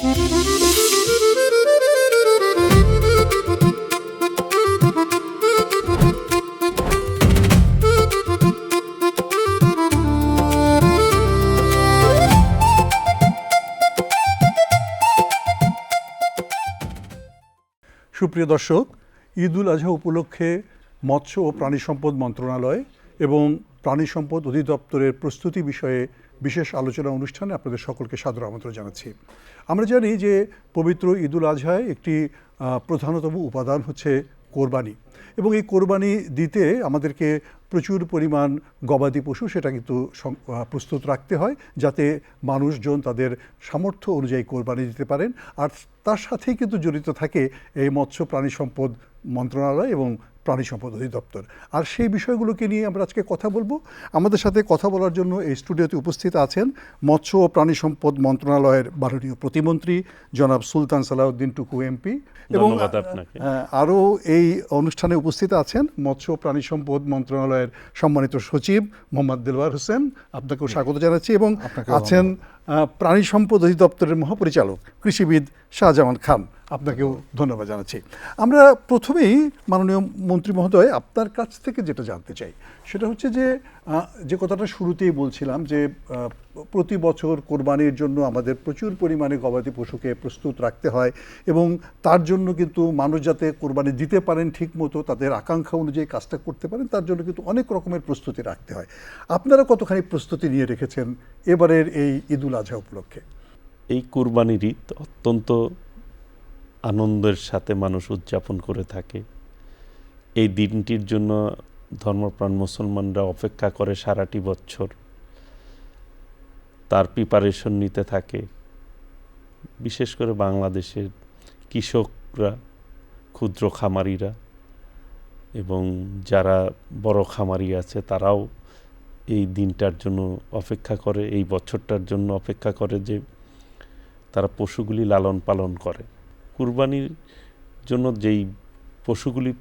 সুপ্রিয় দর্শক, ঈদুল আজহা উপলক্ষে মৎস্য ও প্রাণী সম্পদ মন্ত্রণালয় এবং প্রাণী সম্পদ অধিদপ্তরের প্রস্তুতি বিষয়ে বিশেষ আলোচনা অনুষ্ঠানে আপনাদের সকলকে সাদর আমন্ত্রণ জানাচ্ছি। আমরা জানি যে পবিত্র ঈদুল আজহায় একটি প্রধানতম উপাদান হচ্ছে কোরবানি, এবং এই কোরবানি দিতে আমাদেরকে প্রচুর পরিমাণ গবাদি পশু সেটা কিন্তু প্রস্তুত রাখতে হয়, যাতে মানুষজন তাদের সামর্থ্য অনুযায়ী কোরবানি দিতে পারেন। আর তার সাথেই কিন্তু জড়িত থাকে এই মৎস্য প্রাণী সম্পদ মন্ত্রণালয় এবং প্রাণী সম্পদ অধিদপ্তর। আর সেই বিষয়গুলোকে নিয়ে আমরা আজকে কথা বলবো। আমাদের সাথে কথা বলার জন্য এই স্টুডিওতে উপস্থিত আছেন মৎস্য ও প্রাণী সম্পদ মন্ত্রণালয়ের মাননীয় প্রতিমন্ত্রী জনাব সুলতান সালাউদ্দিন টুকু এমপি, এবং আরও এই অনুষ্ঠানে উপস্থিত আছেন মৎস্য ও প্রাণী সম্পদ মন্ত্রণালয়ের সম্মানিত সচিব মোহাম্মদ দেলওয়ার হোসেন, আপনাকেও স্বাগত জানাচ্ছি, এবং আছেন প্রাণী সম্পদ অধিদপ্তরের মহাপরিচালক কৃষিবিদ শাহজামান খান, আপনাকেও ধন্যবাদ জানাচ্ছি। আমরা প্রথমেই মাননীয় মন্ত্রী মহোদয় আপনার কাছ থেকে যেটা জানতে চাই সেটা হচ্ছে যে কথাটা শুরুতেই বলছিলাম যে প্রতি বছর কোরবানির জন্য আমাদের প্রচুর পরিমাণে গবাদি পশুকে প্রস্তুত রাখতে হয়, এবং তার জন্য কিন্তু মানুষ যাতে কোরবানি দিতে পারেন ঠিক মতো, তাদের আকাঙ্ক্ষা অনুযায়ী কাজটা করতে পারেন, তার জন্য কিন্তু অনেক রকমের প্রস্তুতি রাখতে হয়। আপনারা কতখানি প্রস্তুতি নিয়ে রেখেছেন এবারের এই ঈদুল আজহা উপলক্ষে? এই কোরবানির ঈদ অত্যন্ত আনন্দের সাথে মানুষ উদযাপন করে থাকে। এই দিনটির জন্য ধর্মপ্রাণ মুসলমানরা অপেক্ষা করে সারাটি বছর, তার প্রিপারেশন নিতে থাকে। বিশেষ করে বাংলাদেশের কৃষকরা, ক্ষুদ্র খামারিরা এবং যারা বড় খামারি আছে তারাও এই দিনটার জন্য অপেক্ষা করে, এই বছরটার জন্য অপেক্ষা করে যে তারা পশুগুলি লালন পালন করে। কুরবানির জন্য যেই পশুগুলি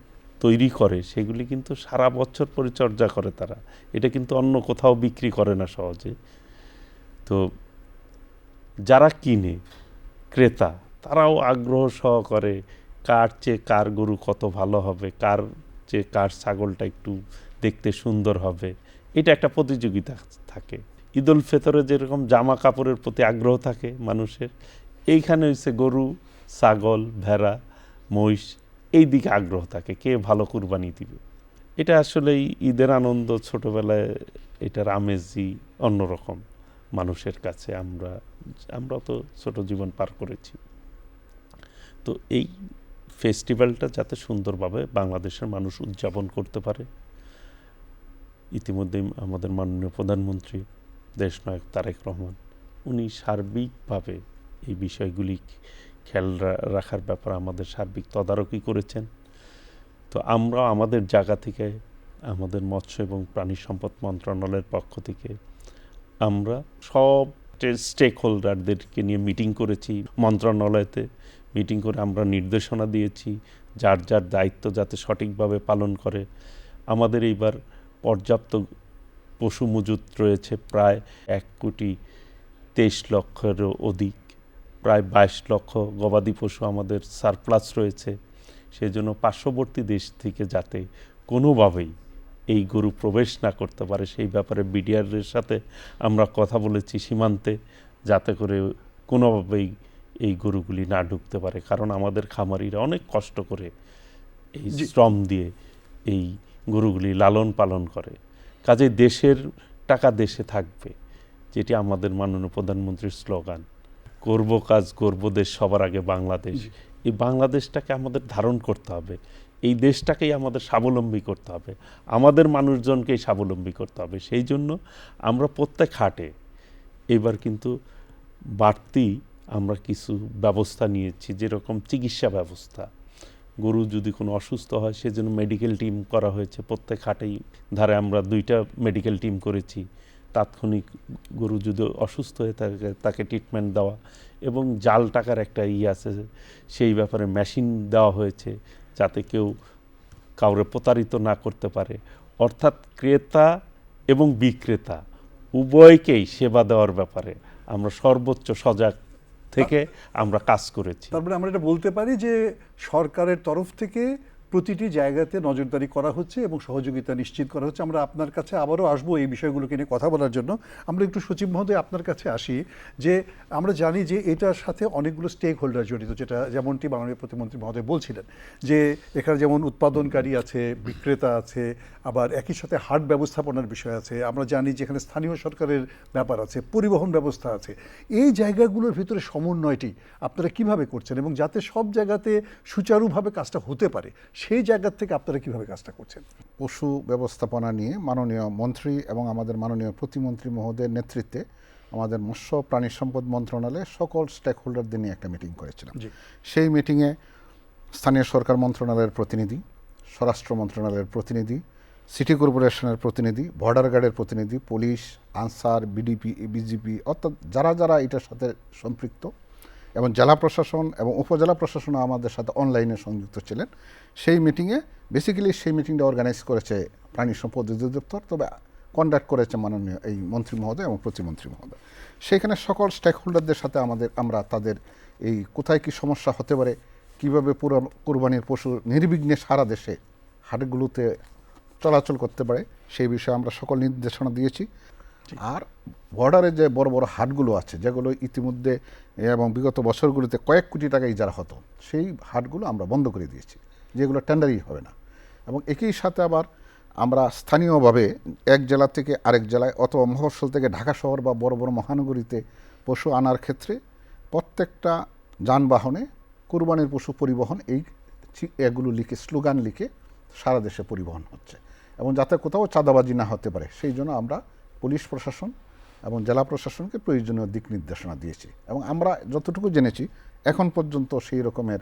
তৈরি করে সেগুলি কিন্তু সারা বছর পরিচর্যা করে তারা, এটা কিন্তু অন্য কোথাও বিক্রি করে না সহজে। তো যারা কিনে ক্রেতা তারাও আগ্রহ সহকারে কার চেয়ে কার গরু কত ভালো হবে, কার চেয়ে কার ছাগলটা একটু দেখতে সুন্দর হবে, এটা একটা প্রতিযোগিতা থাকে। ঈদ উল ফিতরে যেরকম জামা কাপড়ের প্রতি আগ্রহ থাকে মানুষের, এইখানে হচ্ছে গরু, ছাগল, ভেড়া, মহিষ, এই দিকে আগ্রহ থাকে, কে ভালো কুরবানি দিবে। এটা আসলেই ঈদের আনন্দ, ছোটোবেলায় এটার আমেজই অন্যরকম মানুষের কাছে। আমরা তো ছোট জীবন পার করেছি। তো এই ফেস্টিভ্যালটা যাতে সুন্দরভাবে বাংলাদেশের মানুষ উদযাপন করতে পারে, ইতিমধ্যেই আমাদের মাননীয় প্রধানমন্ত্রী দেশনায়ক তারেক রহমান উনি সার্বিকভাবে এই বিষয়গুলি খেয়াল রাখার ব্যাপারে আমাদের সার্বিক তদারকি করেছেন। তো আমরা আমাদের জায়গা থেকে, আমাদের মৎস্য এবং প্রাণী সম্পদ মন্ত্রণালয়ের পক্ষ থেকে আমরা সব স্টেক হোল্ডারদেরকে নিয়ে মিটিং করেছি, মন্ত্রণালয়তে মিটিং করে আমরা নির্দেশনা দিয়েছি যার যার দায়িত্ব যাতে সঠিকভাবে পালন করে। আমাদের এইবার পর্যাপ্ত পশু মজুত রয়েছে, প্রায় 1,23,00,000-এরও অধিক, প্রায় 22 লক্ষ গবাদি পশু আমাদের সারপ্লাস রয়েছে। সেই জন্য পার্শ্ববর্তী দেশ থেকে যাতে কোনোভাবেই এই গরু প্রবেশ না করতে পারে সেই ব্যাপারে বিডিআরের সাথে আমরা কথা বলেছি সীমান্তে, যাতে করে কোনোভাবেই এই গরুগুলি না ঢুকতে পারে। কারণ আমাদের খামারিরা অনেক কষ্ট করে এই শ্রম দিয়ে এই গরুগুলি লালন পালন করে। কাজে দেশের টাকা দেশে থাকবে, যেটি আমাদের মাননীয় প্রধানমন্ত্রীর স্লোগান, করব কাজ করব দেশ, সবার আগে বাংলাদেশ। এই বাংলাদেশটাকে আমাদের ধারণ করতে হবে, এই দেশটাকেই আমাদের স্বাবলম্বী করতে হবে, আমাদের মানুষজনকেই স্বাবলম্বী করতে হবে। সেই জন্য আমরা প্রত্যেক হাটে এবার কিন্তু বাড়তি আমরা কিছু ব্যবস্থা নিয়েছি, যেরকম চিকিৎসা ব্যবস্থা। গরু যদি কোনো অসুস্থ হয় সেজন্য মেডিকেল টিম করা হয়েছে, প্রত্যেক হাটেই ধারে আমরা 2টা মেডিকেল টিম করেছি। তাৎক্ষণিক গরু যদি অসুস্থ হয়ে থাকে তাকে ট্রিটমেন্ট দেওয়া, এবং জাল টাকার একটা আছে সেই ব্যাপারে মেশিন দেওয়া হয়েছে যাতে কেউ কাউরে প্রতারিত না করতে পারে। অর্থাৎ ক্রেতা এবং বিক্রেতা উভয়কেই সেবা দেওয়ার ব্যাপারে আমরা সর্বোচ্চ সজাগ থেকে আমরা কাজ করেছি। তার মানে আমরা এটা বলতে পারি যে সরকারের তরফ থেকে প্রতিটি জায়গাতে নজরদারি করা হচ্ছে এবং সহযোগিতা নিশ্চিত করা হচ্ছে। আমরা আপনার কাছে আবারও আসবো এই বিষয়গুলোকে নিয়ে কথা বলার জন্য। আমরা একটু সচিব মহোদয় আপনার কাছে আসি, যে আমরা জানি যে এটার সাথে অনেকগুলো স্টেক হোল্ডার জড়িত, যেটা যেমনটি মাননীয় প্রতিমন্ত্রী মহোদয় বলছিলেন, যে এখানে যেমন উৎপাদনকারী আছে, বিক্রেতা আছে, আবার একই সাথে হাট ব্যবস্থাপনার বিষয় আছে, আমরা জানি যে এখানে স্থানীয় সরকারের ব্যাপার আছে, পরিবহন ব্যবস্থা আছে। এই জায়গাগুলোর ভিতরে সমন্বয়টি আপনারা কিভাবে করছেন এবং যাতে সব জায়গাতে সুচারুভাবে কাজটা হতে পারে সেই জায়গা থেকে আপনারা কিভাবে কাজটা করছেন? পশু ব্যবস্থাপনা নিয়ে মাননীয় মন্ত্রী এবং আমাদের মাননীয় প্রতিমন্ত্রী মহোদয়ের নেতৃত্বে আমাদের মৎস্য প্রাণী সম্পদ মন্ত্রণালয়ে সকল স্টেক হোল্ডারদের নিয়ে একটা মিটিং করেছিলাম। জি। সেই মিটিংয়ে স্থানীয় সরকার মন্ত্রণালয়ের প্রতিনিধি, স্বরাষ্ট্র মন্ত্রণালয়ের প্রতিনিধি, সিটি কর্পোরেশনের প্রতিনিধি, বর্ডার গার্ডের প্রতিনিধি, পুলিশ, আনসার, বিডিপি, বিজিপি, অর্থাৎ যারা যারা এটার সাথে সম্পৃক্ত, এবং জেলা প্রশাসন এবং উপজেলা প্রশাসনও আমাদের সাথে অনলাইনে সংযুক্ত ছিলেন। সেই মিটিংয়ে বেসিক্যালি সেই মিটিংটা অর্গানাইজ করেছে প্রাণী সম্পদ অধিদপ্তর, তবে কন্ডাক্ট করেছে মাননীয় এই মন্ত্রী মহোদয় এবং প্রতিমন্ত্রী মহোদয়। সেইখানে সকল স্টেক হোল্ডারদের সাথে আমরা তাদের এই কোথায় কী সমস্যা হতে পারে, কীভাবে পুরো কোরবানির পশু নির্বিঘ্নে সারা দেশে হাটগুলোতে চলাচল করতে পারে সেই বিষয়ে আমরা সকল নির্দেশনা দিয়েছি। আর বর্ডারে যে বড় বড় হাটগুলো আছে, যেগুলো ইতিমধ্যে এবং বিগত বছরগুলিতে কয়েক কোটি টাকা ইজারা হতো, সেই হাটগুলো আমরা বন্ধ করে দিয়েছি, যেগুলো টেন্ডারই হবে না। এবং একই সাথে আবার আমরা স্থানীয়ভাবে এক জেলা থেকে আরেক জেলায় অথবা মফস্বল থেকে ঢাকা শহর বা বড় বড় মহানগরীতে পশু আনার ক্ষেত্রে প্রত্যেকটা যানবাহনে কুরবানির পশু পরিবহন এগুলো লিখে, স্লোগান লিখে সারা দেশে পরিবহন হচ্ছে, এবং যাতে কোথাও চাঁদাবাজি না হতে পারে সেই জন্য আমরা পুলিশ প্রশাসন এবং জেলা প্রশাসনকে প্রয়োজনীয় দিক নির্দেশনা দিয়েছি। এবং আমরা যতটুকু জেনেছি এখন পর্যন্ত সেই রকমের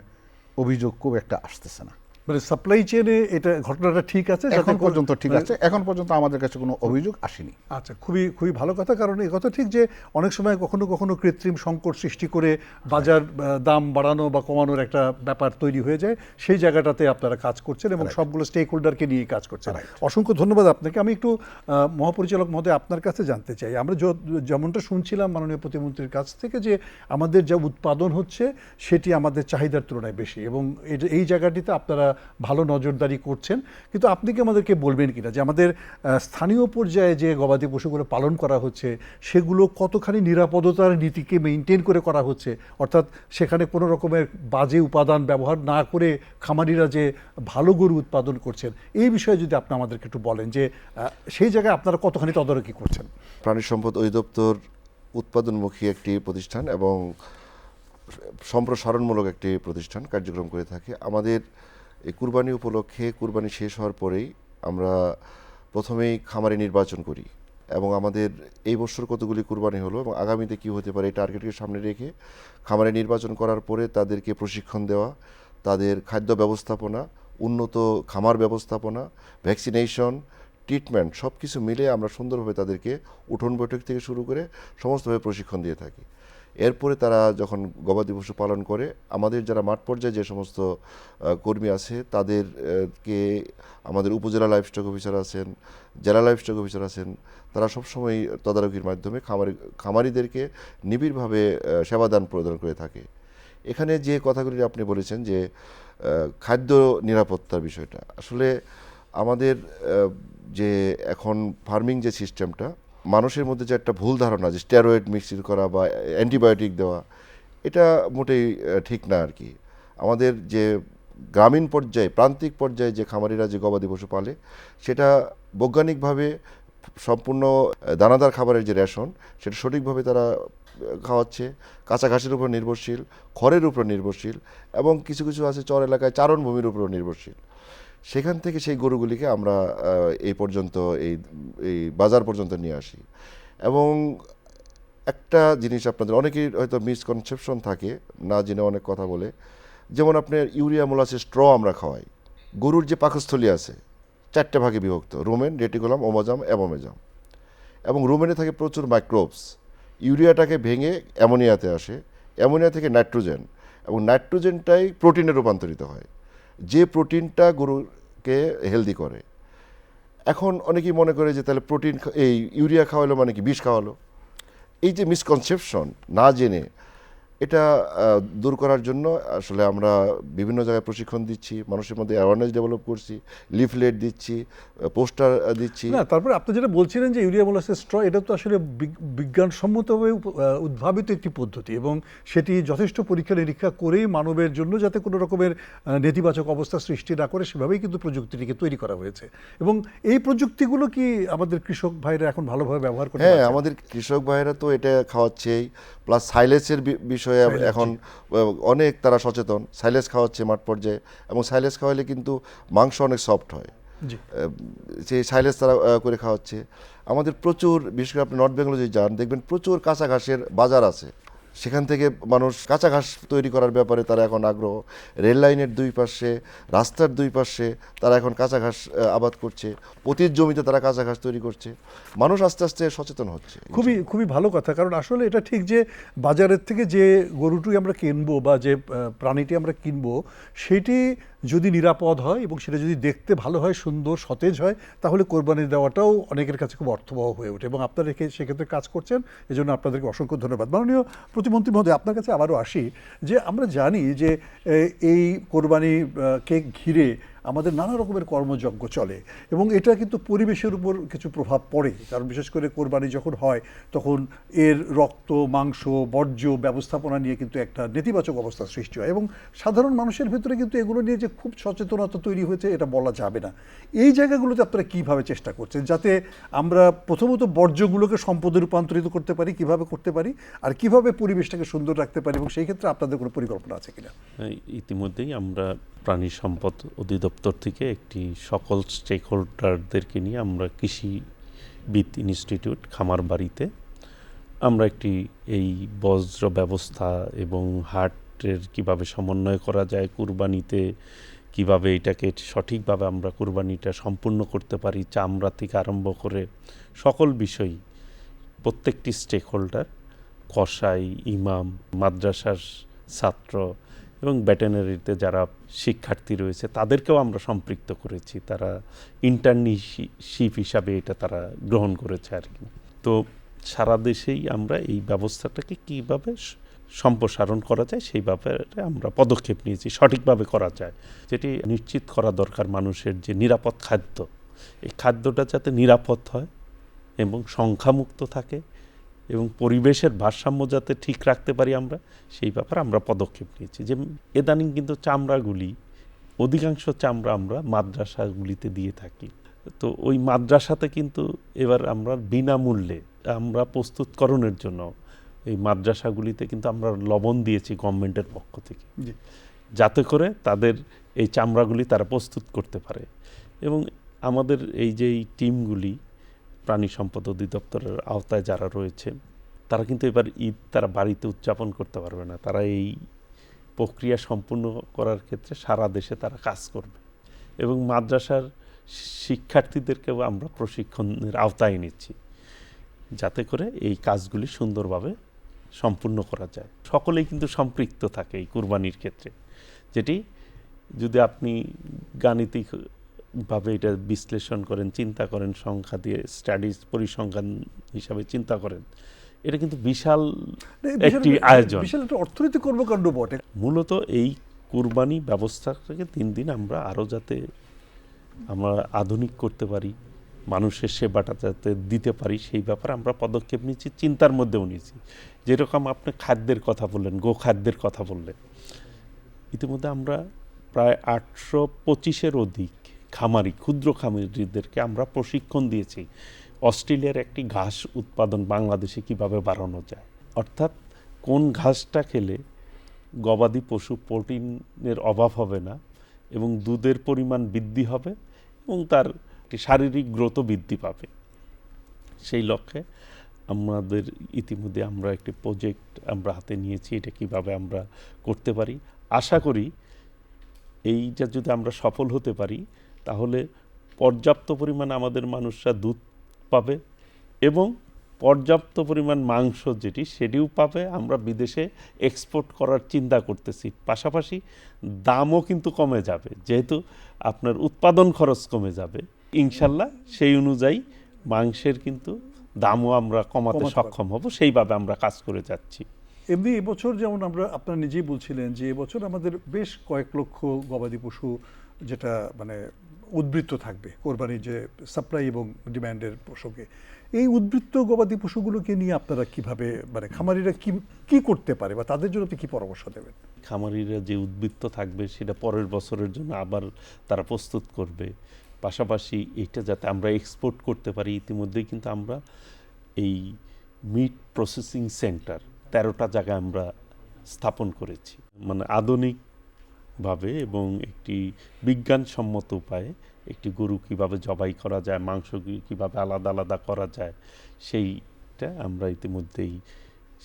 অভিযোগ খুব একটা আসতেছে না। মানে সাপ্লাই চেনে এটা ঘটনাটা ঠিক আছে, এখন পর্যন্ত ঠিক আছে, এখন পর্যন্ত আমাদের কাছে কোনো অভিযোগ আসেনি। আচ্ছা, খুবই খুবই ভালো কথা। কারণ এই কথা ঠিক যে অনেক সময় কখনো কখনো কৃত্রিম সংকট সৃষ্টি করে বাজার দাম বাড়ানো বা কমানোর একটা ব্যাপার তৈরি হয়ে যায়, সেই জায়গাটাতে আপনারা কাজ করছেন এবং সবগুলো স্টেক হোল্ডারকে নিয়ে কাজ করছেন। অসংখ্য ধন্যবাদ আপনাকে। আমি একটু মহাপরিচালক মহোদয় আপনার কাছে জানতে চাই, আমরা যেমনটা শুনছিলাম মাননীয় প্রতিমন্ত্রীর কাছ থেকে, যে আমাদের যা উৎপাদন হচ্ছে সেটি আমাদের চাহিদার তুলনায় বেশি এবং এই জায়গাটিতে আপনারা ভালো নজরদারি করছেন। কিন্তু আপনি কি আমাদেরকে বলবেন কিনা যে আমাদের স্থানীয় পর্যায়ে যে গবাদি পশুগুলো পালন করা হচ্ছে সেগুলো কতখানি নিরাপদতার নীতিকে মেনটেন করে করা হচ্ছে, অর্থাৎ সেখানে কোনো রকমের বাজে উপাদান ব্যবহার না করে খামারিরা যে ভালো গরু উৎপাদন করছেন, এই বিষয়ে যদি আপনি আমাদেরকে একটু বলেন যে সেই জায়গায় আপনারা কতখানি তদারকি করছেন? প্রাণী সম্পদ অধিদপ্তর উৎপাদনমুখী একটি প্রতিষ্ঠান এবং সম্প্রসারণমূলক একটি প্রতিষ্ঠান কার্যক্রম করে থাকে। আমাদের এই কুরবানি উপলক্ষে কুরবানি শেষ হওয়ার পরেই আমরা প্রথমেই খামারি নির্বাচন করি এবং আমাদের এই বছর কতগুলি কুরবানি হলো এবং আগামীতে কী হতে পারে এই টার্গেটকে সামনে রেখে খামারি নির্বাচন করার পরে তাদেরকে প্রশিক্ষণ দেওয়া, তাদের খাদ্য ব্যবস্থাপনা, উন্নত খামার ব্যবস্থাপনা, ভ্যাকসিনেশন, ট্রিটমেন্ট সব কিছু মিলে আমরা সুন্দরভাবে তাদেরকে উঠোন বৈঠক থেকে শুরু করে সমস্তভাবে প্রশিক্ষণ দিয়ে থাকি। এরপরে তারা যখন গবাদি পশু পালন করে, আমাদের যারা মাঠ পর্যায়ে যে সমস্ত কর্মী আছে তাদেরকে আমাদের উপজেলা লাইভস্টক অফিসার আছেন, জেলা লাইভস্টক অফিসার আছেন, তারা সবসময় তদারকির মাধ্যমে খামারিদেরকে নিবিড়ভাবে সেবাদান প্রদান করে থাকে। এখানে যে কথাগুলি আপনি বলেছেন যে খাদ্য নিরাপত্তার বিষয়টা, আসলে আমাদের যে এখন ফার্মিং যে সিস্টেমটা, মানুষের মধ্যে যে একটা ভুল ধারণা যে স্টেরয়েড মিক্সড করা বা অ্যান্টিবায়োটিক দেওয়া, এটা মোটেই ঠিক না আর কি। আমাদের যে গ্রামীণ পর্যায়ে, প্রান্তিক পর্যায়ে যে খামারিরা যে গবাদি পশু পালে, সেটা বৈজ্ঞানিকভাবে সম্পূর্ণ দানাদার খাবারের যে রেশন সেটা সঠিকভাবে তারা খাওয়াচ্ছে, কাঁচা ঘাসের উপর নির্ভরশীল, খড়ের উপর নির্ভরশীল এবং কিছু কিছু আছে চর এলাকায় চারণভূমির উপর নির্ভরশীল। সেখান থেকে সেই গরুগুলিকে আমরা এই পর্যন্ত এই বাজার পর্যন্ত নিয়ে আসি। এবং একটা জিনিস আপনাদের অনেকেই হয়তো মিসকনসেপশন থাকে, না জেনে অনেক কথা বলে, যেমন আপনার ইউরিয়া মোলাসেস স্ট্র আমরা খাওয়াই। গরুর যে পাকস্থলী আছে 4টে ভাগে বিভক্ত: রুমেন, রেটিকুলাম, ওমোজাম, অ্যাবোমেজাম। এবং রুমেনে থাকে প্রচুর মাইক্রোবস। ইউরিয়াটাকে ভেঙে অ্যামোনিয়াতে আসে, অ্যামোনিয়া থেকে নাইট্রোজেন, এবং নাইট্রোজেনটাই প্রোটিনে রূপান্তরিত হয়, যে প্রোটিনটা গরুকে হেলদি করে। এখন অনেকেই মনে করে যে তাহলে এই ইউরিয়া খাওয়ালো মানে কি বিষ খাওয়ালো। এই যে মিসকনসেপশন, না জেনে এটা দূর করার জন্য আসলে আমরা বিভিন্ন জায়গায় প্রশিক্ষণ দিচ্ছি, মানুষের মধ্যে অ্যাওয়ারনেস ডেভেলপ করছি, লিফলেট দিচ্ছি, পোস্টার দিচ্ছি। না, তারপরে আপনি যেটা বলছিলেন যে ইউরিয়া মোলাসেস স্ট্র, এটা তো আসলে বিজ্ঞানসম্মতভাবে উদ্ভাবিত একটি পদ্ধতি এবং সেটি যথেষ্ট পরীক্ষা নিরীক্ষা করেই মানবের জন্য যাতে কোনো রকমের নেতিবাচক অবস্থা সৃষ্টি না করে সেভাবেই কিন্তু প্রযুক্তিটিকে তৈরি করা হয়েছে। এবং এই প্রযুক্তিগুলো কি আমাদের কৃষক ভাইরা এখন ভালোভাবে ব্যবহার করতে হ্যাঁ, পারছে? আমাদের কৃষক ভাইরা তো এটা খাওয়াচ্ছেই, প্লাস সাইলেজের বিষয়ে এখন অনেক তারা সচেতন, সাইলেজ খাওয়াচ্ছে মাঠ পর্যায়ে, এবং সাইলেজ খাওয়ালে কিন্তু মাংস অনেক সফট হয়, জি। সেই সাইলেজ তারা করে খাওয়াচ্ছে। আমাদের প্রচুর, বিশেষ করে আপনি নর্থ বেঙ্গলে যদি যান দেখবেন প্রচুর কাঁচা ঘাসের বাজার আছে, সেখান থেকে মানুষ কাঁচা ঘাস তৈরি করার ব্যাপারে তারা এখন আগ্রহ। রেল লাইনের দুই পাশে, রাস্তার দুই পাশে তারা এখন কাঁচা ঘাস আবাদ করছে, পতির জমিতে তারা কাঁচা ঘাস তৈরি করছে। মানুষ আস্তে আস্তে সচেতন হচ্ছে। খুবই খুবই ভালো কথা, কারণ আসলে এটা ঠিক যে বাজারের থেকে যে গরুটি আমরা কিনবো বা যে প্রাণীটি আমরা কিনবো সেটি যদি নিরাপদ হয় এবং সেটা যদি দেখতে ভালো হয়, সুন্দর সতেজ হয়, তাহলে কোরবানি দেওয়াটাও অনেকের কাছে খুব অর্থবহ হয়ে ওঠে এবং আপনারা সেক্ষেত্রে কাজ করছেন, এজন্য আপনাদেরকে অসংখ্য ধন্যবাদ। মাননীয় প্রতিমন্ত্রী মহোদয়, আপনার কাছে আবারও আসি যে আমরা জানি যে এই কোরবানিকে ঘিরে আমাদের নানা রকমের কর্মযজ্ঞ চলে এবং এটা কিন্তু পরিবেশের উপর কিছু প্রভাব পড়ে, কারণ বিশেষ করে কোরবানি যখন হয় তখন এর রক্ত, মাংস, বর্জ্য ব্যবস্থাপনা নিয়ে কিন্তু একটা নেতিবাচক অবস্থা সৃষ্টি হয় এবং সাধারণ মানুষের ভিতরে কিন্তু এগুলো নিয়ে যে খুব সচেতনতা তৈরি হয়েছে এটা বলা যাবে না। এই জায়গাগুলোতে আপনারা কীভাবে চেষ্টা করছেন যাতে আমরা প্রথমত বর্জ্যগুলোকে সম্পদে রূপান্তরিত করতে পারি, কিভাবে করতে পারি, আর কিভাবে পরিবেশটাকে সুন্দর রাখতে পারি, এবং সেই ক্ষেত্রে আপনাদের কোনো পরিকল্পনা আছে কিনা? ইতিমধ্যেই আমরা প্রাণী সম্পদ অধিদপ্তর থেকে একটি সকল স্টেক হোল্ডারদেরকে নিয়ে আমরা কৃষিবিদ ইনস্টিটিউট খামারবাড়িতে আমরা একটি এই বজ্র ব্যবস্থা এবং হাটের কিভাবে সমন্বয় করা যায়, কুরবানিতে কিভাবে এটাকে সঠিকভাবে আমরা কুরবানিটা সম্পূর্ণ করতে পারি, চামড়া থেকে আরম্ভ করে সকল বিষয়ই প্রত্যেকটি স্টেক হোল্ডার, কসাই, ইমাম, মাদ্রাসার ছাত্র এবং ভেটেরিনারিতে যারা শিক্ষার্থী রয়েছে তাদেরকেও আমরা সম্পৃক্ত করেছি। তারা ইন্টার্নশিপ হিসাবে এটা তারা গ্রহণ করেছে আর কি। তো সারা দেশেই আমরা এই ব্যবস্থাটাকে কীভাবে সম্প্রসারণ করা যায় সেই ব্যাপারে আমরা পদক্ষেপ নিয়েছি, সঠিকভাবে করা যায়। যেটি নিশ্চিত করা দরকার মানুষের যে নিরাপদ খাদ্য, এই খাদ্যটা যাতে নিরাপদ হয় এবং সংখ্যামুক্ত থাকে এবং পরিবেশের ভারসাম্য যাতে ঠিক রাখতে পারি আমরা, সেই ব্যাপারে আমরা পদক্ষেপ নিয়েছি। যে ইদানিং কিন্তু চামড়াগুলি, অধিকাংশ চামড়া আমরা মাদ্রাসাগুলিতে দিয়ে থাকি। তো ওই মাদ্রাসাতে কিন্তু এবার আমরা বিনামূল্যে আমরা প্রস্তুতকরণের জন্য এই মাদ্রাসাগুলিতে কিন্তু আমরা লবণ দিয়েছি গভর্নমেন্টের পক্ষ থেকে, যাতে করে তাদের এই চামড়াগুলি তারা প্রস্তুত করতে পারে। এবং আমাদের এই যে টিমগুলি প্রাণী সম্পদ অধিদপ্তরের আওতায় যারা রয়েছে তারা কিন্তু এবার ঈদ তারা বাড়িতে উদযাপন করতে পারবে না, তারা এই প্রক্রিয়া সম্পূর্ণ করার ক্ষেত্রে সারা দেশে তারা কাজ করবে এবং মাদ্রাসার শিক্ষার্থীদেরকেও আমরা প্রশিক্ষণের আওতায় নিচ্ছি যাতে করে এই কাজগুলি সুন্দরভাবে সম্পূর্ণ করা যায়। সকলেই কিন্তু সম্পৃক্ত থাকে এই কুরবানির ক্ষেত্রে, যেটি যদি আপনি গাণিতিকভাবে এটা বিশ্লেষণ করেন, চিন্তা করেন, সংখ্যা দিয়ে স্টাডিজ পরিসংখ্যান হিসাবে চিন্তা করেন, এটা কিন্তু বিশাল একটি আয়োজন, বিশাল একটা অর্থনৈতিক কর্মকাণ্ড বটে। মূলত এই কুরবানি ব্যবস্থাটাকে দিন দিন আমরা আরও যাতে আমরা আধুনিক করতে পারি, মানুষের সেবাটা যাতে দিতে পারি, সেই ব্যাপারে আমরা পদক্ষেপ নিচ্ছি, চিন্তার মধ্যেও নিয়েছি। যেরকম আপনি খাদ্যের কথা বললেন, গোখাদ্যের কথা বললেন, ইতিমধ্যে আমরা প্রায় 825-এর অধিক খামারি, ক্ষুদ্র খামারিদেরকে আমরা প্রশিক্ষণ দিয়েছি অস্ট্রেলিয়ার একটি ঘাস উৎপাদন বাংলাদেশে কিভাবে বাড়ানো যায়, অর্থাৎ কোন ঘাসটা খেলে গবাদি পশু প্রোটিনের অভাব হবে না এবং দুধের পরিমাণ বৃদ্ধি হবে এবং তার শারীরিক গ্রোথও বৃদ্ধি পাবে। সেই লক্ষ্যে আমাদের ইতিমধ্যে আমরা একটি প্রজেক্ট আমরা হাতে নিয়েছি, এটা কিভাবে আমরা করতে পারি। আশা করি এইটা যদি আমরা সফল হতে পারি তাহলে পর্যাপ্ত পরিমাণ আমাদের মানুষরা দুধ পাবে এবং পর্যাপ্ত পরিমাণ মাংস যেটি সেটিও পাবে। আমরা বিদেশে এক্সপোর্ট করার চিন্তা করতেছি, পাশাপাশি দামও কিন্তু কমে যাবে, যেহেতু আপনার উৎপাদন খরচ কমে যাবে। ইনশাল্লাহ সেই অনুযায়ী মাংসের কিন্তু দামও আমরা কমাতে সক্ষম হব, সেইভাবে আমরা কাজ করে যাচ্ছি। এমনি এবছর যেমন আপনারা নিজেই বলছিলেন যে এবছর আমাদের বেশ কয়েক লক্ষ গবাদি পশু যেটা মানে উদ্বৃত্ত থাকবে কোরবানির যে সাপ্লাই এবং ডিমান্ডের প্রসঙ্গে। এই উদ্বৃত্ত গবাদি পশুগুলোকে নিয়ে আপনারা কিভাবে মানে খামারিরা কি করতে পারে বা তাদের জন্য আপনি কি পরামর্শ দেবেন? খামারিরা যে উদ্বৃত্ত থাকবে সেটা পরের বছরের জন্য আবার তারা প্রস্তুত করবে। পাশাপাশি এটা যাতে আমরা এক্সপোর্ট করতে পারি, ইতিমধ্যেই কিন্তু আমরা এই মিট প্রসেসিং সেন্টার 13টা জায়গায় আমরা স্থাপন করেছি, মানে আধুনিকভাবে এবং একটি বিজ্ঞানসম্মত উপায়ে একটি গরু কীভাবে জবাই করা যায়, মাংস কীভাবে আলাদা আলাদা করা যায়, সেইটা আমরা ইতিমধ্যেই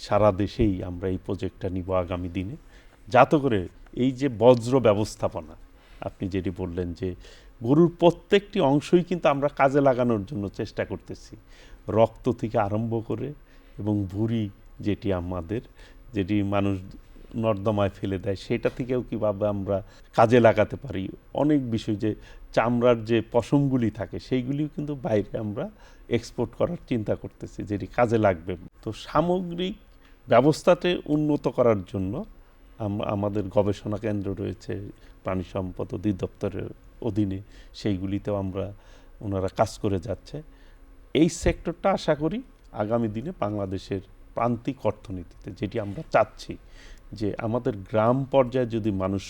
সারা দেশেই আমরা এই প্রজেক্টটা নিব আগামী দিনে, যাতে করে এই যে বজ্র ব্যবস্থাপনা আপনি যেটি বললেন যে গরুর প্রত্যেকটি অংশই কিন্তু আমরা কাজে লাগানোর জন্য চেষ্টা করতেছি, রক্ত থেকে আরম্ভ করে এবং ভুঁড়ি যেটি মানুষ নর্দমায় ফেলে দেয় সেটা থেকেও কীভাবে আমরা কাজে লাগাতে পারি। অনেক বিষয় যে চামড়ার যে পশমগুলি থাকে সেইগুলিও কিন্তু বাইরে আমরা এক্সপোর্ট করার চিন্তা করতেছি, যেটি কাজে লাগবে। তো সামগ্রিক ব্যবস্থাতে উন্নত করার জন্য আমাদের গবেষণা কেন্দ্র রয়েছে প্রাণী সম্পদ অধিদপ্তরের অধীনে, সেইগুলিতেও ওনারা কাজ করে যাচ্ছে। এই সেক্টরটা আশা করি আগামী দিনে বাংলাদেশের প্রান্তিক অর্থনীতিতে, যেটি আমরা চাচ্ছি যে আমাদের গ্রাম পর্যায়ে যদি মানুষ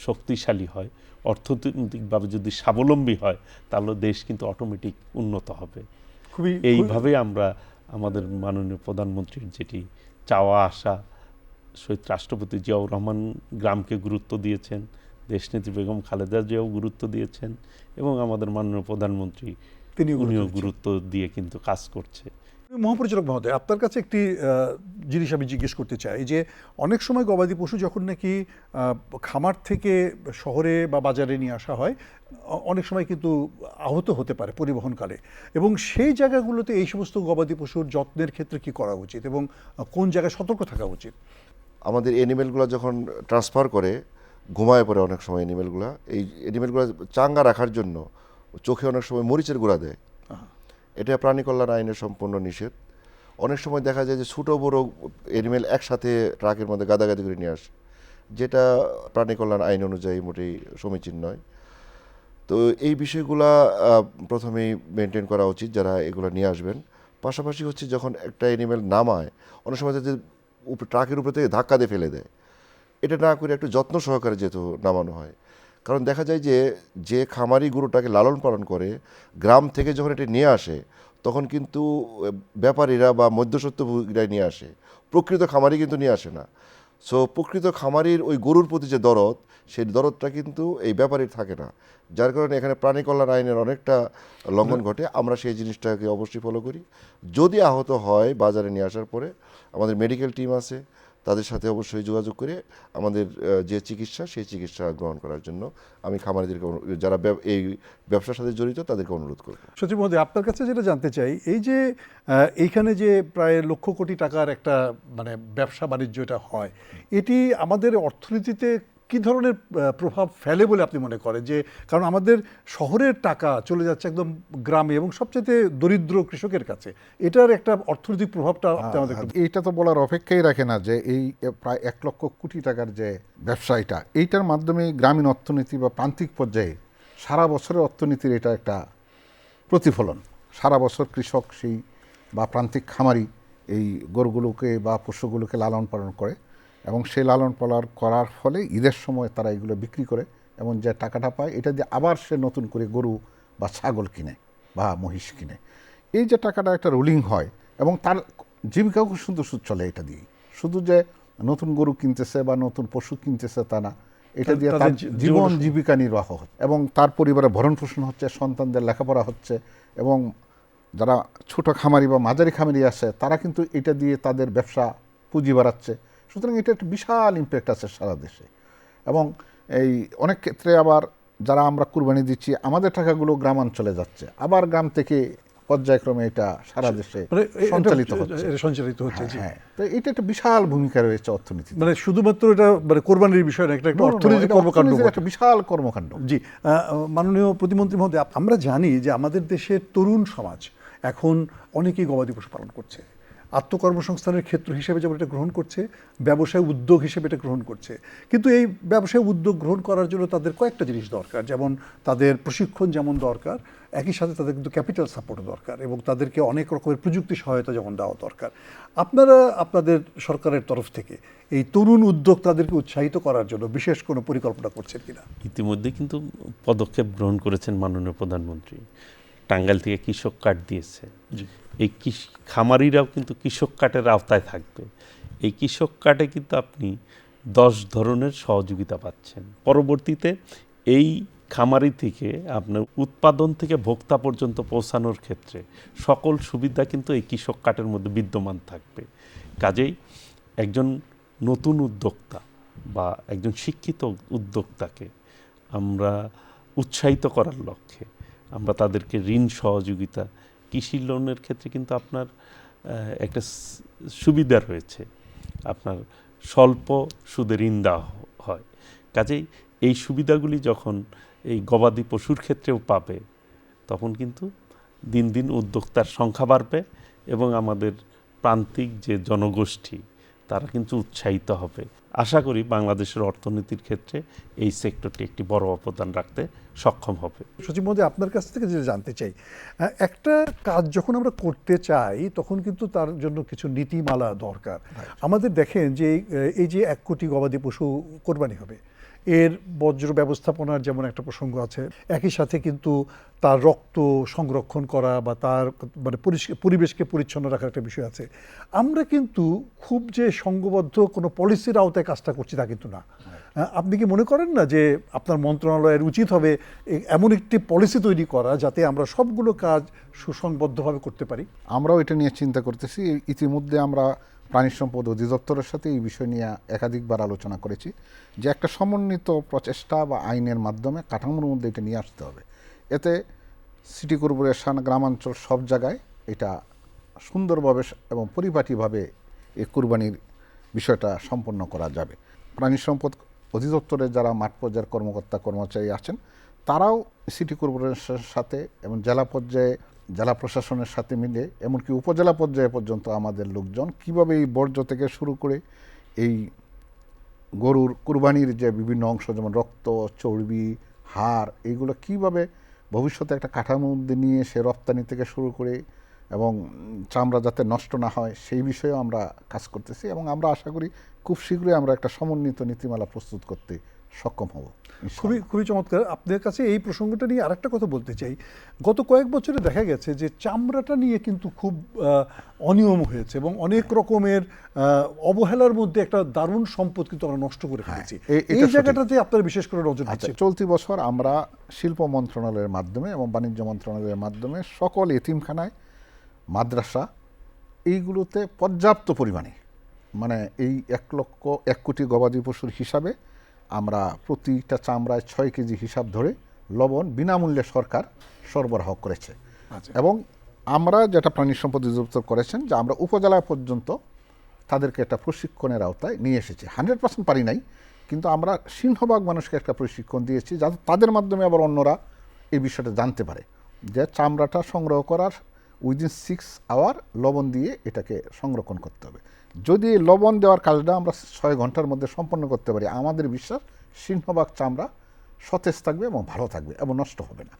শক্তিশালী হয়, অর্থনৈতিকভাবে যদি স্বাবলম্বী হয়, তাহলে দেশ কিন্তু অটোমেটিক উন্নত হবে। এইভাবে আমরা আমাদের মাননীয় প্রধানমন্ত্রীর যেটি চাওয়া আশা, শহীদ রাষ্ট্রপতি জিয়াউর রহমান গ্রামকে গুরুত্ব দিয়েছেন, দেশনেত্রী বেগম খালেদা জিয়াও গুরুত্ব দিয়েছেন এবং আমাদের মাননীয় প্রধানমন্ত্রী উনিও গুরুত্ব দিয়ে কিন্তু কাজ করছে। মহাপরিচালক মহোদয়, আপনার কাছে একটি জিনিস আমি জিজ্ঞেস করতে চাই যে অনেক সময় গবাদি পশু যখন নাকি খামার থেকে শহরে বা বাজারে নিয়ে আসা হয়, অনেক সময় কিন্তু আহত হতে পারে পরিবহনকালে, এবং সেই জায়গাগুলোতে এই সমস্ত গবাদি পশুর যত্নের ক্ষেত্রে কি করা উচিত এবং কোন জায়গায় সতর্ক থাকা উচিত? আমাদের এনিমেলগুলো যখন ট্রান্সফার করে ঘুমায় পড়ে অনেক সময় এনিমেলগুলো, এই এনিমেলগুলো চাঙ্গা রাখার জন্য চোখে অনেক সময় মরিচের গুঁড়া দেয়। এটা প্রাণী কল্যাণ আইনের সম্পূর্ণ নিষেধ। অনেক সময় দেখা যায় যে ছোটো বড়ো এনিমেল একসাথে ট্রাকের মধ্যে গাদাগাদি করে নিয়ে আসে, যেটা প্রাণী কল্যাণ আইন অনুযায়ী মোটেই সমীচীন নয়। তো এই বিষয়গুলা প্রথমেই মেনটেন করা উচিত যারা এগুলো নিয়ে আসবেন। পাশাপাশি হচ্ছে যখন একটা এনিমেল নামায়, অনেক সময় যে ট্রাকের উপর থেকে ধাক্কা দিয়ে ফেলে দেয়, এটা না করে একটু যত্ন সহকারে যেহেতু নামানো হয়। কারণ দেখা যায় যে খামারি গরুটাকে লালন পালন করে গ্রাম থেকে যখন এটা নিয়ে আসে, তখন কিন্তু ব্যাপারীরা বা মধ্যস্বত্বভোগীরা নিয়ে আসে, প্রকৃত খামারি কিন্তু নিয়ে আসে না। সো প্রকৃত খামারির ওই গরুর প্রতি যে দরদ, সেই দরদটা কিন্তু এই ব্যাপারীর থাকে না, যার কারণে এখানে প্রাণী কল্যাণ আইনের অনেকটা লঙ্ঘন ঘটে। আমরা সেই জিনিসটাকে অবশ্যই ফলো করি। যদি আহত হয় বাজারে নিয়ে আসার পরে আমাদের মেডিকেল টিম আছে, তাদের সাথে অবশ্যই যোগাযোগ করে আমাদের যে চিকিৎসা সেই চিকিৎসা গ্রহণ করার জন্য আমি খামারিদেরকে, যারা এই ব্যবসার সাথে জড়িত, তাদেরকে অনুরোধ করব। সচিব মহোদয়, আপনার কাছে যেটা জানতে চাই, এই যে এইখানে যে প্রায় লক্ষ কোটি টাকার একটা মানে ব্যবসা বাণিজ্যটা হয়, এটি আমাদের অর্থনীতিতে কি ধরনের প্রভাব ফেলে বলে আপনি মনে করেন? যে কারণ আমাদের শহরের টাকা চলে যাচ্ছে একদম গ্রামে এবং সবচেয়ে দরিদ্র কৃষকের কাছে, এটার একটা অর্থনৈতিক প্রভাবটা আমাদের, এইটা তো বলার অপেক্ষাই রাখে না যে এই প্রায় 1 লক্ষ কোটি টাকার যে ব্যবসা, এইটার মাধ্যমে গ্রামীণ অর্থনীতি বা প্রান্তিক পর্যায়ে সারা বছরের অর্থনীতির এটা একটা প্রতিফলন। সারা বছর কৃষক সেই বা প্রান্তিক খামারি এই গরুগুলোকে বা পশুগুলোকে লালন পালন করে এবং সেই লালন পালন করার ফলে ঈদের সময় তারা এগুলো বিক্রি করে এবং যে টাকাটা পায় এটা দিয়ে আবার সে নতুন করে গরু বা ছাগল কিনে বা মহিষ কিনে। এই যে টাকাটা একটা রোলিং হয় এবং তার জীবিকাও খুব সুন্দর চলে এটা দিয়েই। শুধু যে নতুন গরু কিনতেছে বা নতুন পশু কিনতেছে তা না, এটা দিয়ে তার জীবন জীবিকা নির্বাহ হচ্ছে এবং তার পরিবারে ভরণ পোষণ হচ্ছে, সন্তানদের লেখাপড়া হচ্ছে এবং যারা ছোট খামারি বা মাঝারি খামারি আছে তারা কিন্তু এটা দিয়ে তাদের ব্যবসা পুঁজি বাড়াচ্ছে। সুতরাং এটা একটা বিশাল ইম্প্যাক্ট আছে সারা দেশে এবং এই অনেক ক্ষেত্রে আবার যারা আমরা কুরবানি দিচ্ছি আমাদের টাকাগুলো গ্রামাঞ্চলে যাচ্ছে, আবার গ্রাম থেকে পর্যায়ক্রমে এটা সারা দেশে সঞ্চালিত হচ্ছে। হ্যাঁ, তো এটা একটা বিশাল ভূমিকা রয়েছে অর্থনীতিতে। মানে শুধুমাত্র এটা মানে কোরবানির বিষয় না, একটা অর্থনৈতিক কর্মকাণ্ড, একটা বিশাল কর্মকাণ্ড। জি, মাননীয় প্রতিমন্ত্রী মহোদয়, আমরা জানি যে আমাদের দেশের তরুণ সমাজ এখন অনেকেই গবাদি পশু পালন করছে। আত্মকর্মসংস্থানের ক্ষেত্র হিসেবে যেমন এটা গ্রহণ করছে, ব্যবসায় উদ্যোগ হিসেবে এটা গ্রহণ করছে। কিন্তু এই ব্যবসায় উদ্যোগ গ্রহণ করার জন্য তাদের কয়েকটা জিনিস দরকার, যেমন তাদের প্রশিক্ষণ যেমন দরকার, একই সাথে তাদের কিন্তু ক্যাপিটাল সাপোর্ট দরকার এবং তাদেরকে অনেক রকমের প্রযুক্তি সহায়তা যেমন দেওয়া দরকার। আপনারা আপনাদের সরকারের তরফ থেকে এই তরুণ উদ্যোক্তাদেরকে উৎসাহিত করার জন্য বিশেষ কোনো পরিকল্পনা করছেন কিনা? ইতিমধ্যে কিন্তু পদক্ষেপ গ্রহণ করেছেন মাননীয় প্রধানমন্ত্রী। টাঙ্গাইল থেকে কৃষক কার্ড দিয়েছে। এই খামারিরাও কিন্তু কৃষক কার্ডের আওতায় থাকবে। এই কৃষক কার্ডে কিন্তু আপনি 10 ধরনের সহযোগিতা পাচ্ছেন। পরবর্তীতে এই খামারি থেকে আপনার উৎপাদন থেকে ভোক্তা পর্যন্ত পৌঁছানোর ক্ষেত্রে সকল সুবিধা কিন্তু এই কৃষক কার্ডের মধ্যে বিদ্যমান থাকবে। কাজেই একজন নতুন উদ্যোক্তা বা একজন শিক্ষিত উদ্যোক্তাকে আমরা উৎসাহিত করার লক্ষ্যে আমরা তাদেরকে ঋণ সহযোগিতা, কৃষি লোনের ক্ষেত্রে কিন্তু আপনার একটা সুবিধা রয়েছে, আপনার স্বল্প সুদে ঋণ দেওয়া হয়। কাজেই এই সুবিধাগুলি যখন এই গবাদি পশুর ক্ষেত্রেও পাবে, তখন কিন্তু দিন দিন উদ্যোক্তার সংখ্যা বাড়বে এবং আমাদের প্রান্তিক যে জনগোষ্ঠী তারা কিন্তু উৎসাহিত হবে। আশা করি বাংলাদেশের অর্থনীতির ক্ষেত্রে এই সেক্টরটি একটি বড় অবদান রাখতে সক্ষম হবে। সচিব মহোদয়, আপনার কাছ থেকে যেটা জানতে চাই, একটা কাজ যখন আমরা করতে চাই তখন কিন্তু তার জন্য কিছু নীতিমালা দরকার। আমাদের দেখেন যে এই যে 1 কোটি গবাদি পশু কোরবানি হবে, এর বজ্র ব্যবস্থাপনার যেমন একটা প্রসঙ্গ আছে, একই সাথে কিন্তু তার রক্ত সংরক্ষণ করা বা তার মানে পরিবেশকে পরিচ্ছন্ন রাখার একটা বিষয় আছে। আমরা কিন্তু খুব যে সংঘবদ্ধ কোনো পলিসির আওতায় কাজটা করছি তা কিন্তু না। আপনি কি মনে করেন না যে আপনার মন্ত্রণালয়ের উচিত হবে এমন একটি পলিসি তৈরি করা যাতে আমরা সবগুলো কাজ সুসংবদ্ধভাবে করতে পারি? আমরাও এটা নিয়ে চিন্তা করতেছি। ইতিমধ্যে আমরা প্রাণী সম্পদ অধিদপ্তরের সাথে এই বিষয় নিয়ে একাধিকবার আলোচনা করেছি যে একটা সমন্বিত প্রচেষ্টা বা আইনের মাধ্যমে কাঠামোর মধ্যে এটা নিয়ে আসতে হবে। এতে সিটি কর্পোরেশন, গ্রামাঞ্চল সব জায়গায় এটা সুন্দরভাবে এবং পরিপাটিভাবে এই কুরবানির বিষয়টা সম্পন্ন করা যাবে। প্রাণী সম্পদ অধিদপ্তরের যারা মাঠ পর্যায়ের কর্মকর্তা কর্মচারী আছেন তারাও সিটি কর্পোরেশনের সাথে এবং জেলা পর্যায়ে জেলা প্রশাসনের সাথে মিলে এমনকি উপজেলা পর্যায়ে পর্যন্ত আমাদের লোকজন কিভাবে এই বর্জ্য থেকে শুরু করে এই গরুর কুরবানির যে বিভিন্ন অংশ যেমন রক্ত, চর্বি, হাড়, এইগুলো কিভাবে ভবিষ্যতে একটা কাঠামোর মধ্যে নিয়ে সে রপ্তানি থেকে শুরু করে এবং চামড়া যাতে নষ্ট না হয় সেই বিষয়েও আমরা কাজ করতেছি এবং আমরা আশা করি খুব শীঘ্রই আমরা একটা সমন্বিত নীতিমালা প্রস্তুত করতে সক্ষম হব। খুবই চমৎকার। আপনার কাছে এই প্রসঙ্গটা নিয়ে আরেকটা কথা বলতে চাই। গত কয়েক বছরে দেখা গেছে যে চামড়াটা নিয়ে কিন্তু খুব অনিয়ম হয়েছে এবং অনেক রকমের অবহেলার মধ্যে একটা দারুণ সম্পদ কিন্তু আমরা নষ্ট করে ফেলেছি। এই জায়গাটাতে আপনারা বিশেষ করে নজর দিচ্ছেন। চলতি বছর আমরা শিল্প মন্ত্রণালয়ের মাধ্যমে এবং বাণিজ্য মন্ত্রণালয়ের মাধ্যমে সকল এতিমখানায়, মাদ্রাসা এইগুলোতে পর্যাপ্ত পরিমাণে মানে এই 1 কোটি গবাদি পশুর হিসাবে আমরা প্রতিটা চামড়ায় 6 কেজি হিসাব ধরে লবণ বিনামূল্যে সরকার সরবরাহ করেছে। এবং আমরা যেটা প্রাণী সম্পদ অধিদপ্তর করেছেন যে আমরা উপজেলা পর্যন্ত তাদেরকে একটা প্রশিক্ষণের আওতায় নিয়ে এসেছি। 100% পারি নাই, কিন্তু আমরা সিংহভাগ মানুষকে একটা প্রশিক্ষণ দিয়েছি যাতে তাদের মাধ্যমে আবার অন্যরা এই বিষয়টা জানতে পারে যে চামড়াটা সংগ্রহ করার উইদিন 6 আওয়ার লবণ দিয়ে এটাকে সংরক্ষণ করতে হবে। যদি লবণ দেওয়ার কাজটা আমরা 6 ঘন্টার মধ্যে সম্পন্ন করতে পারি, আমাদের বিশ্বাস সিংহভাগ চামড়া সতেজ থাকবে এবং ভালো থাকবে এবং নষ্ট হবে না।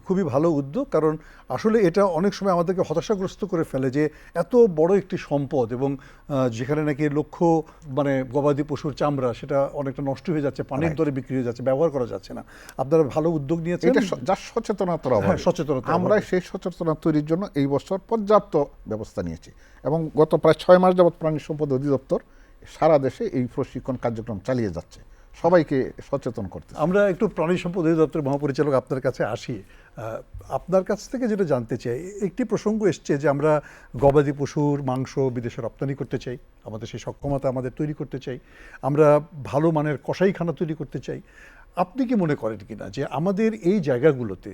খুবই ভালো উদ্যোগ, কারণ আসলে এটা অনেক সময় আমাদেরকে হতাশাগ্রস্ত করে ফেলে যে এত বড় একটি সম্পদ এবং যেখানে নাকি লক্ষ্য মানে গবাদি পশুর চামড়া সেটা অনেকটা নষ্ট হয়ে যাচ্ছে, পানির দরে বিক্রি হয়ে যাচ্ছে, ব্যবহার করা যাচ্ছে না। আপনারা ভালো উদ্যোগ নিয়েছেন। এটা যার সচেতনতার অভাব, আমরা সেই সচেতনতা তৈরির জন্য এই বছর পর্যাপ্ত ব্যবস্থা নিয়েছি এবং গত প্রায় 6 মাস যাবৎ প্রাণী সম্পদ অধিদপ্তর সারা দেশে এই প্রশিক্ষণ কার্যক্রম চালিয়ে যাচ্ছে, সবাইকে সচেতন করতে। আমরা একটু প্রাণী সম্পদ অধিদপ্তরের মহাপরিচালক আপনার কাছে আসি। আপনার কাছ থেকে যেটা জানতে চাই, একটি প্রসঙ্গ এসছে যে আমরা গবাদি পশুর মাংস বিদেশে রপ্তানি করতে চাই, আমাদের সেই সক্ষমতা আমাদের তৈরি করতে চাই, আমরা ভালো মানের কসাইখানা তৈরি করতে চাই। আপনি কি মনে করেন কিনা যে আমাদের এই জায়গাগুলোতে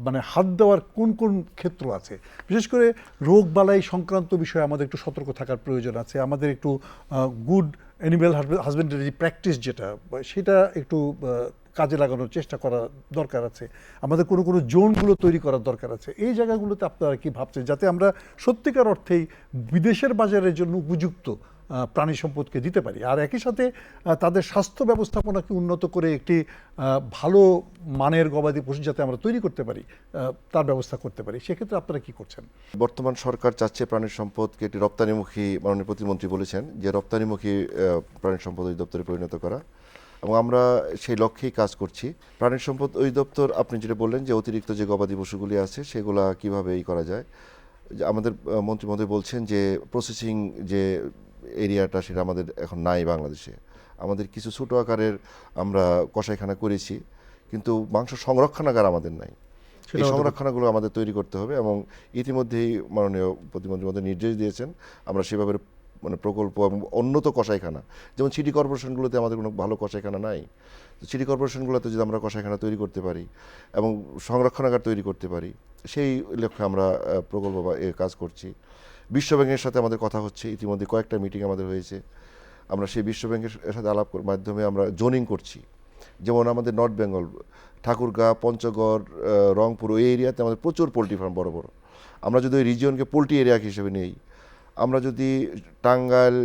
মানে হাত দেওয়ার কোন কোন ক্ষেত্র আছে, বিশেষ করে রোগ বালাই সংক্রান্ত বিষয়ে আমাদের একটু সতর্ক থাকার প্রয়োজন আছে, আমাদের একটু গুড অ্যানিম্যাল হাজবেন্ডারি প্র্যাকটিস যেটা সেটা একটু কাজে লাগানোর চেষ্টা করা দরকার আছে, আমাদের কোনো কোনো জোনগুলো তৈরি করার দরকার আছে। এই জায়গাগুলোতে আপনারা কি ভাবছেন যাতে আমরা সত্যিকার অর্থেই বিদেশের বাজারের জন্য উপযুক্ত প্রাণী সম্পদকে দিতে পারি, আর একই সাথে তাদের স্বাস্থ্য ব্যবস্থাপনাকে উন্নত করে একটি ভালো মানের গবাদি পশু যাতে আমরা তৈরি করতে পারি, তার ব্যবস্থা করতে পারি? সেক্ষেত্রে আপনারা কি করছেন? বর্তমান সরকার চাচ্ছে প্রাণী সম্পদকে একটি রপ্তানিমুখী, মাননীয় প্রতিমন্ত্রী বলেছেন যে রপ্তানিমুখী প্রাণী সম্পদ অধিদপ্তরে পরিণত করা, এবং আমরা সেই লক্ষ্যেই কাজ করছি। প্রাণী সম্পদ অধিদপ্তর, আপনি যেটা বললেন যে অতিরিক্ত যে গবাদি পশুগুলি আছে সেগুলা কিভাবে করা যায়, যে আমাদের মন্ত্রী মহোদয় বলছেন যে প্রসেসিং যে এরিয়াটা সেটা আমাদের এখন নাই বাংলাদেশে। আমাদের কিছু ছোটো আকারের আমরা কসাইখানা করেছি, কিন্তু মাংস সংরক্ষণাগার আমাদের নাই। এই সংরক্ষণাগুলো আমাদের তৈরি করতে হবে, এবং ইতিমধ্যেই মাননীয় প্রতিমন্ত্রী মহোদয় নির্দেশ দিয়েছেন আমরা সেভাবে প্রকল্প এবং উন্নত কসাইখানা, যেমন সিটি কর্পোরেশনগুলোতে আমাদের কোনো ভালো কসাইখানা নাই, সিটি কর্পোরেশনগুলোতে যদি আমরা কসাইখানা তৈরি করতে পারি এবং সংরক্ষণাগার তৈরি করতে পারি, সেই লক্ষ্যে আমরা প্রকল্প বা কাজ করছি। বিশ্বব্যাংকের সাথে আমাদের কথা হচ্ছে, ইতিমধ্যে কয়েকটা মিটিং আমাদের হয়েছে। আমরা সেই বিশ্বব্যাংকের সাথে আলাপ মাধ্যমে আমরা জোনিং করছি। যেমন আমাদের নর্থ বেঙ্গল, ঠাকুরগাঁ, পঞ্চগড়, রংপুর, ওই এরিয়াতে আমাদের প্রচুর পোলট্রি ফার্ম বড় বড়। আমরা যদি ওই রিজিয়নকে পোলট্রি এরিয়া হিসেবে নেই, আমরা যদি টাঙ্গাইল,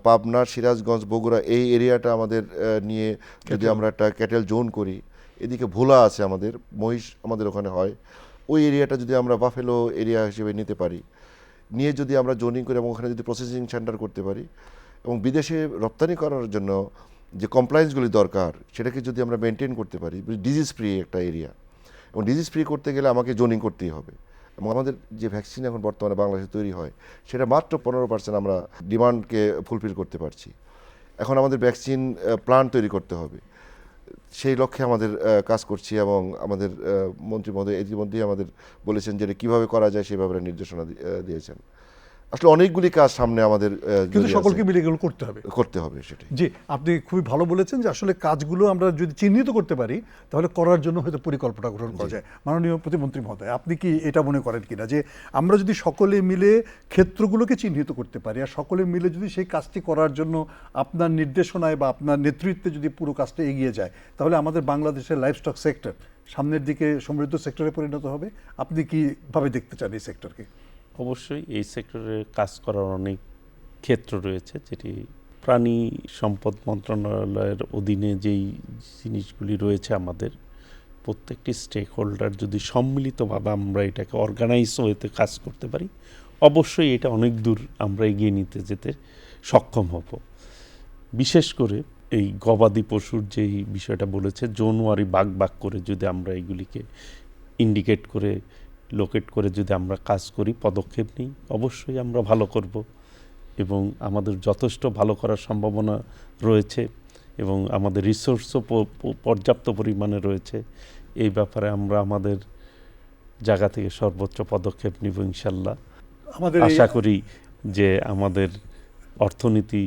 পাবনা, সিরাজগঞ্জ, বগুড়া এই এরিয়াটা আমাদের নিয়ে যদি আমরা একটা ক্যাটেল জোন করি, এদিকে ভোলা আছে আমাদের, মহিষ আমাদের ওখানে হয়, ওই এরিয়াটা যদি আমরা বাফেলো এরিয়া হিসেবে নিতে পারি, নিয়ে যদি আমরা জোনিং করি এবং ওখানে যদি প্রসেসিং সেন্টার করতে পারি, এবং বিদেশে রপ্তানি করার জন্য যে কমপ্লায়েন্সগুলি দরকার সেটাকে যদি আমরা মেনটেন করতে পারি, ডিজিজ ফ্রি একটা এরিয়া, এবং ডিজিজ ফ্রি করতে গেলে আমাকে জোনিং করতেই হবে। এবং আমাদের যে ভ্যাকসিন এখন বর্তমানে বাংলাদেশে তৈরি হয় সেটা মাত্র 15% আমরা ডিমান্ডকে ফুলফিল করতে পারছি। এখন আমাদের ভ্যাকসিন প্ল্যান্ট তৈরি করতে হবে, সেই লক্ষ্যে আমাদের কাজ করছি, এবং আমাদের মন্ত্রী মহোদয় ইতিমধ্যেই আমাদের বলেছেন যে কীভাবে করা যায় সেই ব্যাপারে নির্দেশনা দিয়েছেন। আসলে অনেকগুলি কাজ সামনে আমাদের, কিন্তু সকলকে মিলে এগুলো করতে হবে সেটাই। জি, আপনি খুবই ভালো বলেছেন যে আসলে কাজগুলো আমরা যদি চিহ্নিত করতে পারি তাহলে করার জন্য হয়তো পরিকল্পনা গ্রহণ করা যায়। মাননীয় প্রতিমন্ত্রী মহোদয়, আপনি কি এটা মনে করেন কিনা যে আমরা যদি সকলে মিলে ক্ষেত্রগুলোকে চিহ্নিত করতে পারি, আর সকলে মিলে যদি সেই কাজটি করার জন্য আপনার নির্দেশনায় বা আপনার নেতৃত্বে যদি পুরো কাজটা এগিয়ে যায়, তাহলে আমাদের বাংলাদেশের লাইভস্টক সেক্টর সামনের দিকে সমৃদ্ধ সেক্টরে পরিণত হবে? আপনি কিভাবে দেখতে চান এই সেক্টরকে? অবশ্যই এই সেক্টরে কাজ করার অনেক ক্ষেত্র রয়েছে, যেটি প্রাণী সম্পদ মন্ত্রণালয়ের অধীনে যেই জিনিসগুলি রয়েছে, আমাদের প্রত্যেকটি স্টেক হোল্ডার যদি সম্মিলিতভাবে আমরা এটাকে অর্গানাইজ ওয়েতে কাজ করতে পারি, অবশ্যই এটা অনেক দূর আমরা এগিয়ে নিতে যেতে সক্ষম হব। বিশেষ করে এই গবাদি পশুর যেই বিষয়টা বলেছে, জোনওয়ারি ভাগ করে যদি আমরা এগুলিকে ইন্ডিকেট করে লোকেট করে যদি আমরা কাজ করি, পদক্ষেপ নিই, অবশ্যই আমরা ভালো করব, এবং আমাদের যথেষ্ট ভালো করার সম্ভাবনা রয়েছে, এবং আমাদের রিসোর্সও পর্যাপ্ত পরিমাণে রয়েছে। এই ব্যাপারে আমরা আমাদের জায়গা থেকে সর্বোচ্চ পদক্ষেপ নিব ইনশাল্লাহ। আশা করি যে আমাদের অর্থনীতি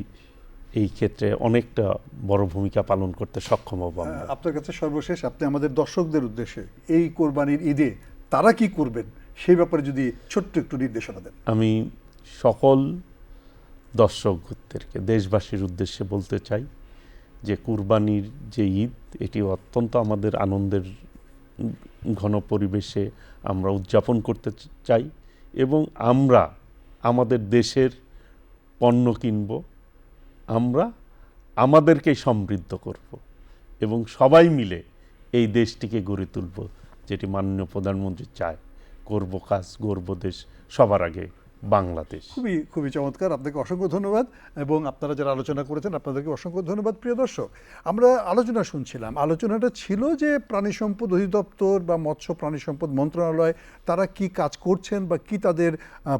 এই ক্ষেত্রে অনেকটা বড় ভূমিকা পালন করতে সক্ষম হব। আপনার কাছে সর্বশেষ, আপনি আমাদের দর্শকদের উদ্দেশ্যে এই কোরবানির ঈদে তারা কি করবেন সেই ব্যাপারে যদি ছোট্ট একটু নির্দেশনা দেন। আমি সকল দর্শকদেরকে, দেশবাসীর উদ্দেশ্যে বলতে চাই যে কুরবানির যে ঈদ, এটি অত্যন্ত আমাদের আনন্দের ঘন পরিবেশে আমরা উদযাপন করতে চাই, এবং আমরা আমাদের দেশের পণ্য কিনব, আমরা আমাদেরকেই সমৃদ্ধ করব, এবং সবাই মিলে এই দেশটিকে গড়ে তুলব, যেটি মাননীয় প্রধানমন্ত্রী চায়। করব কাজ, গর্ব দেশ, সবার আগে বাংলাদেশ। খুবই খুবই চমৎকার, আপনাকে অসংখ্য ধন্যবাদ, এবং আপনারা যারা আলোচনা করেছেন আপনাদেরকে অসংখ্য ধন্যবাদ। প্রিয় দর্শক, আমরা আলোচনা শুনছিলাম, আলোচনাটা ছিল যে প্রাণী সম্পদ অধিদপ্তর বা মৎস্য প্রাণী সম্পদ মন্ত্রণালয় তারা কি কাজ করছেন বা কি তাদের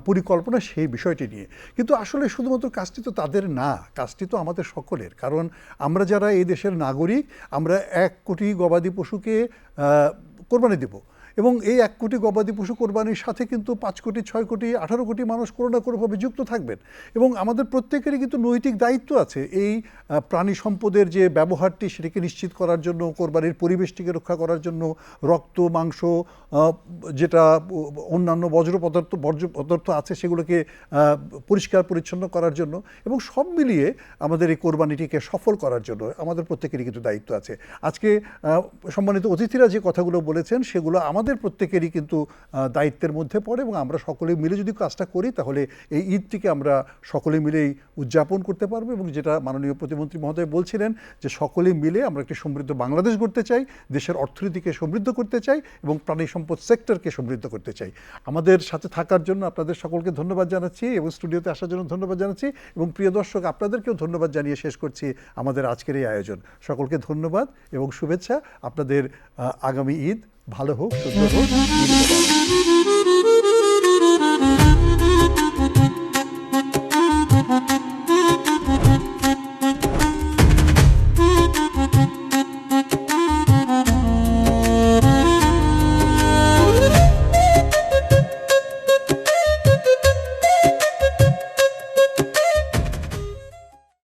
পরিকল্পনা সেই বিষয়টি নিয়ে। কিন্তু আসলে শুধুমাত্র কাজটি তো তাদের না, কাজটি তো আমাদের সকলের। কারণ আমরা যারা এই দেশের নাগরিক, আমরা 1 কোটি গবাদি পশুকে কোরবানি দেব, এবং এই 1 কোটি গবাদি পশু কোরবানির সাথে কিন্তু 5 কোটি 6 কোটি 18 কোটি মানুষ কোনো না কোনোভাবে যুক্ত থাকবেন এবং আমাদের প্রত্যেকেরই কিন্তু নৈতিক দায়িত্ব আছে এই প্রাণী সম্পদের যে ব্যবহারটি সেটাকে নিশ্চিত করার জন্য, কোরবানির পরিবেশটিকে রক্ষা করার জন্য, রক্ত মাংস যেটা অন্যান্য বর্জ্য পদার্থ আছে সেগুলোকে পরিষ্কার পরিচ্ছন্ন করার জন্য এবং সব মিলিয়ে আমাদের এই কোরবানিটিকে সফল করার জন্য আমাদের প্রত্যেকেরই কিন্তু দায়িত্ব আছে। আজকে সম্মানিত অতিথিরা যে কথাগুলো বলেছেন সেগুলো আমাদের প্রত্যেকেরই কিন্তু দায়িত্বের মধ্যে পড়ে এবং আমরা সকলে মিলে যদি কাজটা করি তাহলে এই ঈদটিকে আমরা সকলে মিলেই উদযাপন করতে পারবো এবং যেটা মাননীয় প্রতিমন্ত্রী মহোদয় বলছিলেন যে সকলে মিলে আমরা একটি সমৃদ্ধ বাংলাদেশ গড়তে চাই, দেশের অর্থনীতিকে সমৃদ্ধ করতে চাই এবং প্রাণী সম্পদ সেক্টরকে সমৃদ্ধ করতে চাই। আমাদের সাথে থাকার জন্য আপনাদের সকলকে ধন্যবাদ জানাচ্ছি এবং স্টুডিওতে আসার জন্য ধন্যবাদ জানাচ্ছি এবং প্রিয় দর্শক আপনাদেরকেও ধন্যবাদ জানিয়ে শেষ করছি আমাদের আজকের এই আয়োজন। সকলকে ধন্যবাদ এবং শুভেচ্ছা। আপনাদের আগামী ঈদ ভালো হোক, সুন্দর হোক। ঈদ মোবারক।